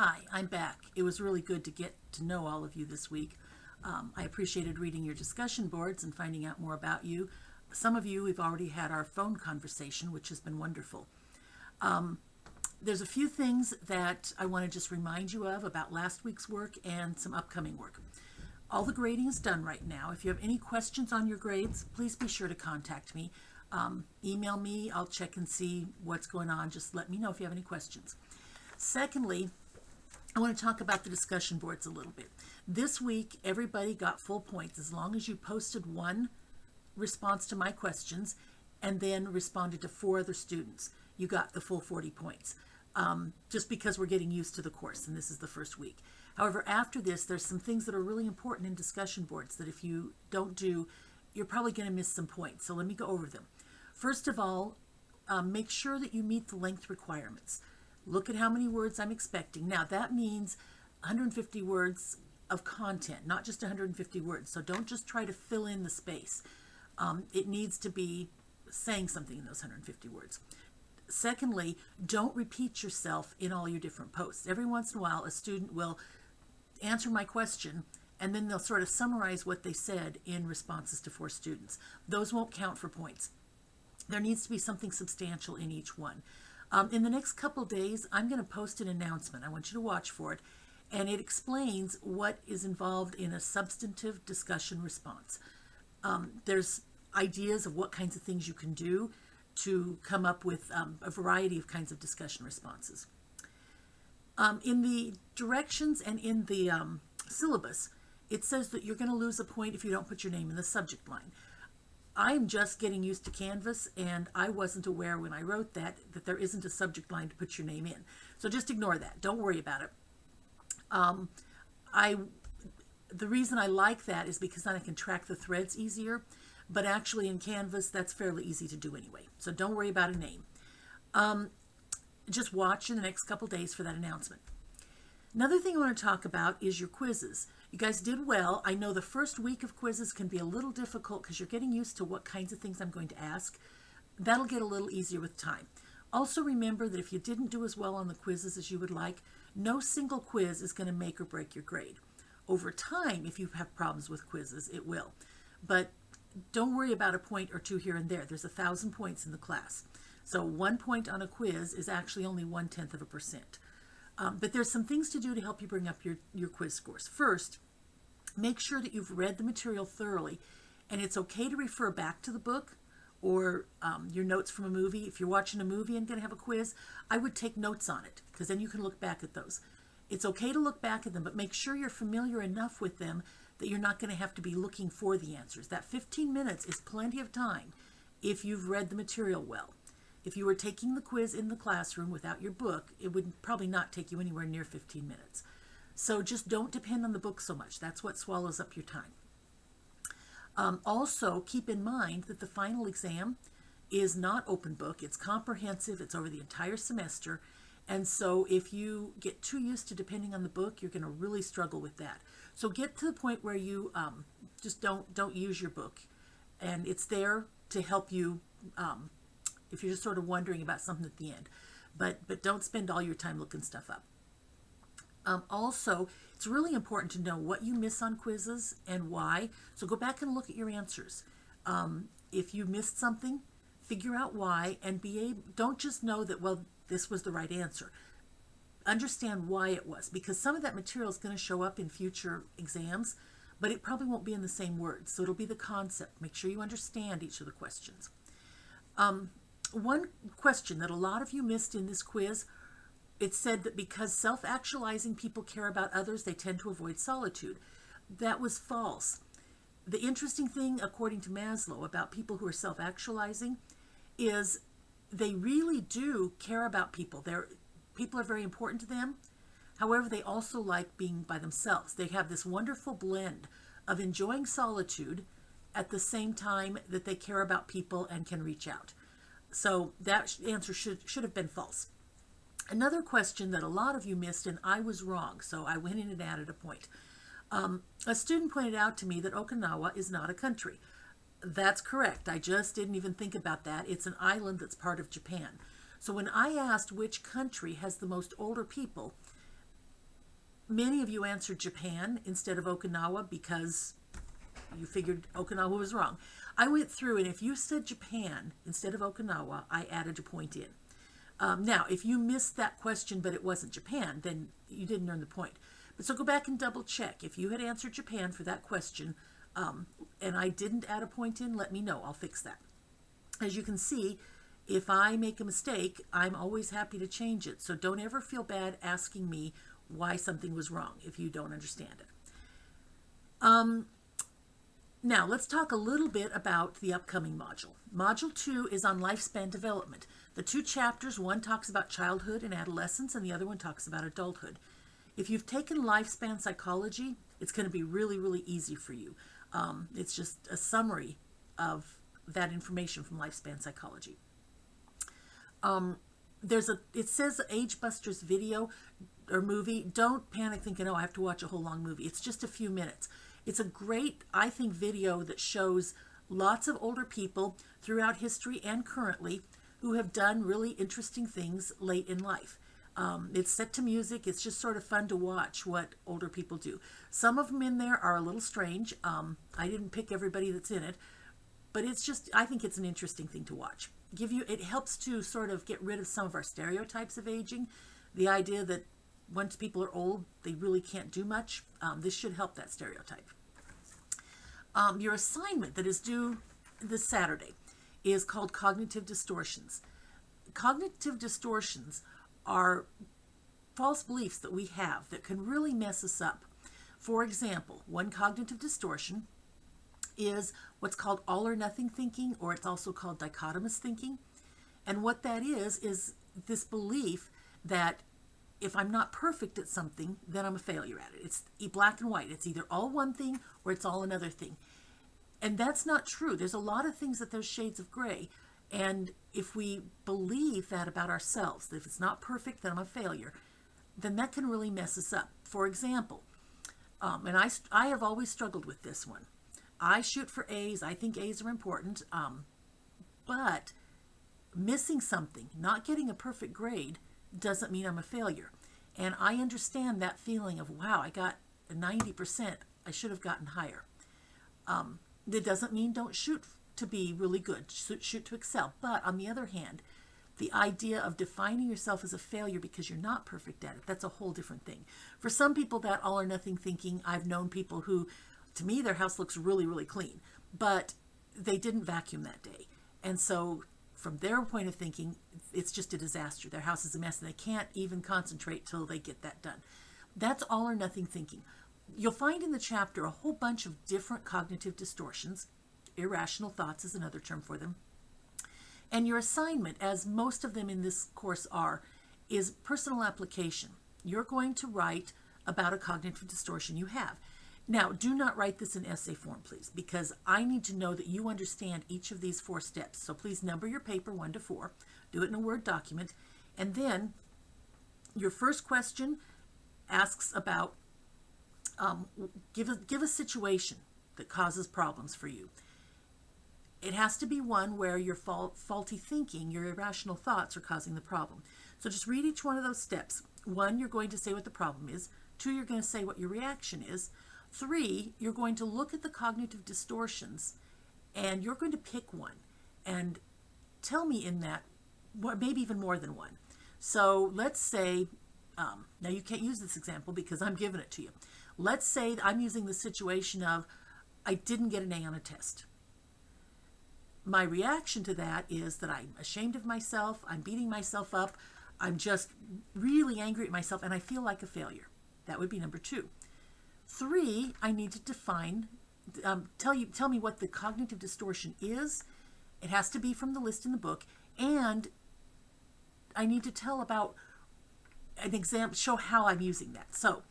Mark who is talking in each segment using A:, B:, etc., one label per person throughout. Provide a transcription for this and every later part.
A: Hi, I'm back. It was really good to get to know all of you this week. I appreciated reading your discussion boards and finding out more about you. Some of you, we've already had our phone conversation, which has been wonderful. There's a few things that I want to just remind you of about last week's work and some upcoming work. All the grading is done right now. If you have any questions on your grades, please be sure to contact me. Email me. I'll check and see what's going on. Just let me know if you have any questions. Secondly, I want to talk about the discussion boards a little bit. This week, everybody got full points as long as you posted one response to my questions and then responded to 4 other students. You got the full 40 points, just because we're getting used to the course and this is the first week. However, after this, there's some things that are really important in discussion boards that if you don't do, you're probably going to miss some points. So let me go over them. First of all, make sure that you meet the length requirements. Look at how many words I'm expecting. Now that means 150 words of content, not just 150 words. So don't just try to fill in the space. It needs to be saying something in those 150 words. Secondly, don't repeat yourself in all your different posts. Every once in a while, a student will answer my question and then they'll sort of summarize what they said in responses to 4 students. Those won't count for points. There needs to be something substantial in each one. In the next couple days, I'm going to post an announcement. I want you to watch for it. And it explains what is involved in a substantive discussion response. There's ideas of what kinds of things you can do to come up with a variety of kinds of discussion responses. In the directions and in the syllabus, it says that you're going to lose a point if you don't put your name in the subject line. I'm just getting used to Canvas, and I wasn't aware when I wrote that there isn't a subject line to put your name in. So just ignore that. Don't worry about it. The reason I like that is because then I can track the threads easier, but actually in Canvas, that's fairly easy to do anyway. So don't worry about a name. Just watch in the next couple days for that announcement. Another thing I want to talk about is your quizzes. You guys did well. I know the first week of quizzes can be a little difficult because you're getting used to what kinds of things I'm going to ask. That'll get a little easier with time. Also remember that if you didn't do as well on the quizzes as you would like, no single quiz is going to make or break your grade. Over time, if you have problems with quizzes, it will. But don't worry about a point or two here and there. There's 1,000 points in the class. So 1 point on a quiz is actually only 0.1%. But there's some things to do to help you bring up your quiz scores. First, make sure that you've read the material thoroughly, and it's okay to refer back to the book or your notes from a movie. If you're watching a movie and going to have a quiz, I would take notes on it because then you can look back at those. It's okay to look back at them, but make sure you're familiar enough with them that you're not going to have to be looking for the answers. That 15 minutes is plenty of time if you've read the material well. If you were taking the quiz in the classroom without your book, it would probably not take you anywhere near 15 minutes. So just don't depend on the book so much. That's what swallows up your time. Also, keep in mind that the final exam is not open book. It's comprehensive. It's over the entire semester. And so if you get too used to depending on the book, you're going to really struggle with that. So get to the point where you just don't use your book. And it's there to help you if you're just sort of wondering about something at the end. But don't spend all your time looking stuff up. Also, it's really important to know what you miss on quizzes and why. So go back and look at your answers. If you missed something, figure out why and don't just know that, well, this was the right answer. Understand why it was, because some of that material is going to show up in future exams, but it probably won't be in the same words. So it'll be the concept. Make sure you understand each of the questions. One question that a lot of you missed in this quiz, it said that because self-actualizing people care about others, they tend to avoid solitude. That was false. The interesting thing, according to Maslow, about people who are self-actualizing is they really do care about people. People are very important to them. However, they also like being by themselves. They have this wonderful blend of enjoying solitude at the same time that they care about people and can reach out. So that answer should have been false. Another question that a lot of you missed, and I was wrong, so I went in and added a point. A student pointed out to me that Okinawa is not a country. That's correct. I just didn't even think about that. It's an island that's part of Japan. So when I asked which country has the most older people, Many of you answered Japan instead of Okinawa because you figured Okinawa was wrong. I went through, and if you said Japan instead of Okinawa, I added a point in. Now, if you missed that question but it wasn't Japan, then you didn't earn the point. But so go back and double check. If you had answered Japan for that question and I didn't add a point in, let me know. I'll fix that. As you can see, if I make a mistake, I'm always happy to change it. So don't ever feel bad asking me why something was wrong if you don't understand it. Now, let's talk a little bit about the upcoming module. Module 2 is on lifespan development. The two chapters, one talks about childhood and adolescence, and the other one talks about adulthood. If you've taken lifespan psychology, it's going to be really, really easy for you. It's just a summary of that information from lifespan psychology. It says Age Busters video or movie. Don't panic thinking, oh, I have to watch a whole long movie. It's just a few minutes. It's a great, I think, video that shows lots of older people throughout history and currently who have done really interesting things late in life. It's set to music. It's just sort of fun to watch what older people do. Some of them in there are a little strange. I didn't pick everybody that's in it, but it's just, I think it's an interesting thing to watch. It helps to sort of get rid of some of our stereotypes of aging. The idea that once people are old, they really can't do much. This should help that stereotype. Your assignment that is due this Saturday is called Cognitive Distortions. Cognitive distortions are false beliefs that we have that can really mess us up. For example, one cognitive distortion is what's called all or nothing thinking, or it's also called dichotomous thinking. And what that is this belief that if I'm not perfect at something, then I'm a failure at it. It's black and white. It's either all one thing or it's all another thing. And that's not true. There's a lot of things that there's shades of gray. And if we believe that about ourselves, that if it's not perfect, then I'm a failure, then that can really mess us up. For example, and I have always struggled with this one. I shoot for A's. I think A's are important. But missing something, not getting a perfect grade, doesn't mean I'm a failure. And I understand that feeling of, wow, I got a 90%. I should have gotten higher. That doesn't mean don't shoot to be really good, shoot to excel. But on the other hand, the idea of defining yourself as a failure because you're not perfect at it, that's a whole different thing. For some people, that all or nothing thinking, I've known people who, to me, their house looks really, really clean, but they didn't vacuum that day. And so from their point of thinking, it's just a disaster. Their house is a mess and they can't even concentrate till they get that done. That's all or nothing thinking. You'll find in the chapter a whole bunch of different cognitive distortions. Irrational thoughts is another term for them. And your assignment, as most of them in this course are, is personal application. You're going to write about a cognitive distortion you have. Now, do not write this in essay form, please, because I need to know that you understand each of these 4 steps. So please number your paper 1 to 4, do it in a Word document, and then your first question asks about, give a situation that causes problems for you. It has to be one where your faulty thinking, your irrational thoughts are causing the problem. So just read each one of those steps. 1, you're going to say what the problem is. 2, you're going to say what your reaction is. 3, you're going to look at the cognitive distortions and you're going to pick one and tell me in that, maybe even more than one. So let's say, now you can't use this example because I'm giving it to you. Let's say I'm using the situation of, I didn't get an A on a test. My reaction to that is that I'm ashamed of myself, I'm beating myself up, I'm just really angry at myself, and I feel like a failure. That would be number 2. 3, I need to define, tell me what the cognitive distortion is. It has to be from the list in the book, and I need to tell about an example, show how I'm using that. So,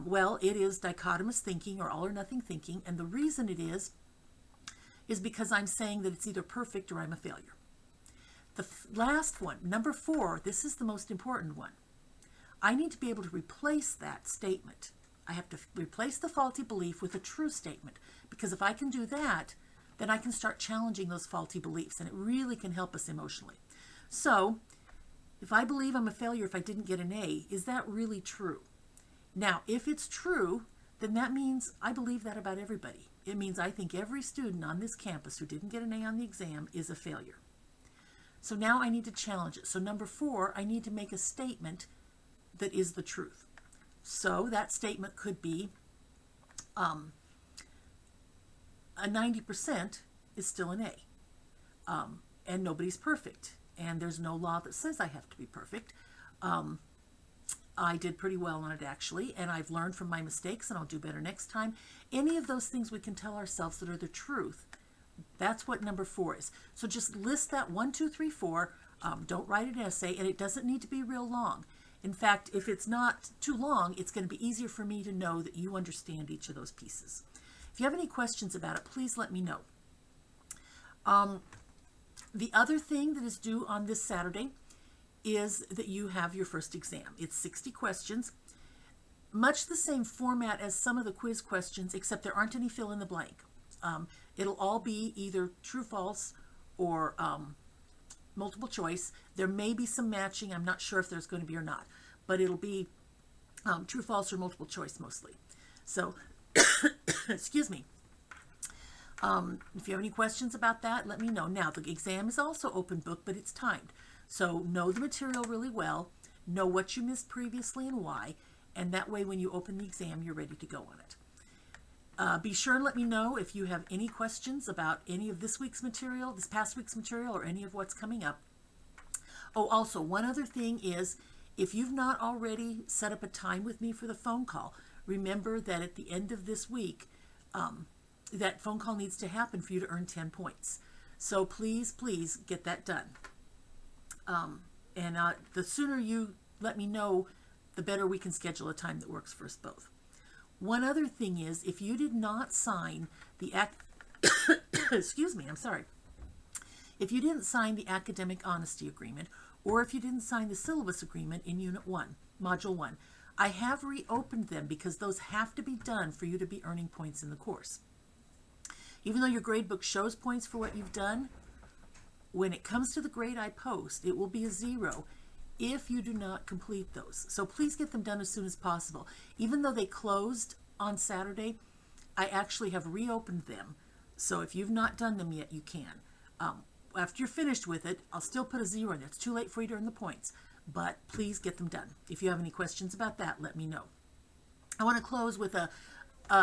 A: well, it is dichotomous thinking or all or nothing thinking, and the reason it is because I'm saying that it's either perfect or I'm a failure. The last one, number 4, this is the most important one. I need to be able to replace that statement. I have to replace the faulty belief with a true statement, because if I can do that, then I can start challenging those faulty beliefs, and it really can help us emotionally. So, if I believe I'm a failure if I didn't get an A, is that really true? Now, if it's true, then that means I believe that about everybody. It means I think every student on this campus who didn't get an A on the exam is a failure. So now I need to challenge it. So number 4, I need to make a statement that is the truth. So that statement could be a 90% is still an A. And nobody's perfect. And there's no law that says I have to be perfect. I did pretty well on it, actually, and I've learned from my mistakes, and I'll do better next time. Any of those things we can tell ourselves that are the truth. That's what number 4 is. So just list that 1, 2, 3, 4. Don't write an essay, and it doesn't need to be real long. In fact, if it's not too long, it's going to be easier for me to know that you understand each of those pieces. If you have any questions about it, please let me know. The other thing that is due on this Saturday is that you have your first exam. It's 60 questions, much the same format as some of the quiz questions, except there aren't any fill in the blank. It'll all be either true, false, or multiple choice. There may be some matching. I'm not sure if there's going to be or not, but it'll be true, false, or multiple choice mostly. So, excuse me. If you have any questions about that, let me know. Now, the exam is also open book, but it's timed. So know the material really well, know what you missed previously and why, and that way when you open the exam, you're ready to go on it. Be sure and let me know if you have any questions about any of this week's material, this past week's material, or any of what's coming up. Oh, also, one other thing is, if you've not already set up a time with me for the phone call, remember that at the end of this week, that phone call needs to happen for you to earn 10 points. So please, please get that done. The sooner you let me know, the better we can schedule a time that works for us both. One other thing is, if you did not sign the excuse me, I'm sorry. If you didn't sign the academic honesty agreement, or if you didn't sign the syllabus agreement in Unit 1, Module 1, I have reopened them because those have to be done for you to be earning points in the course. Even though your gradebook shows points for what you've done, when it comes to the grade I post, it will be a 0 if you do not complete those. So please get them done as soon as possible. Even though they closed on Saturday, I actually have reopened them. So if you've not done them yet, you can. After you're finished with it, I'll still put a 0 in there. It's too late for you to earn the points, but please get them done. If you have any questions about that, let me know. I want to close with a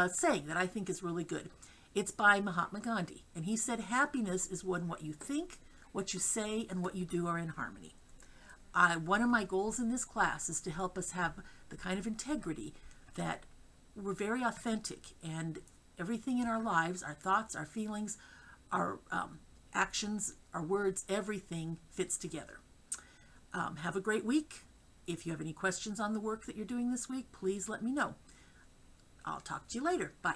A: saying that I think is really good. It's by Mahatma Gandhi, and he said, happiness is when what you think, what you say, and what you do are in harmony. One of my goals in this class is to help us have the kind of integrity that we're very authentic, and everything in our lives, our thoughts, our feelings, our actions, our words, everything fits together. Have a great week. If you have any questions on the work that you're doing this week, please let me know. I'll talk to you later. Bye.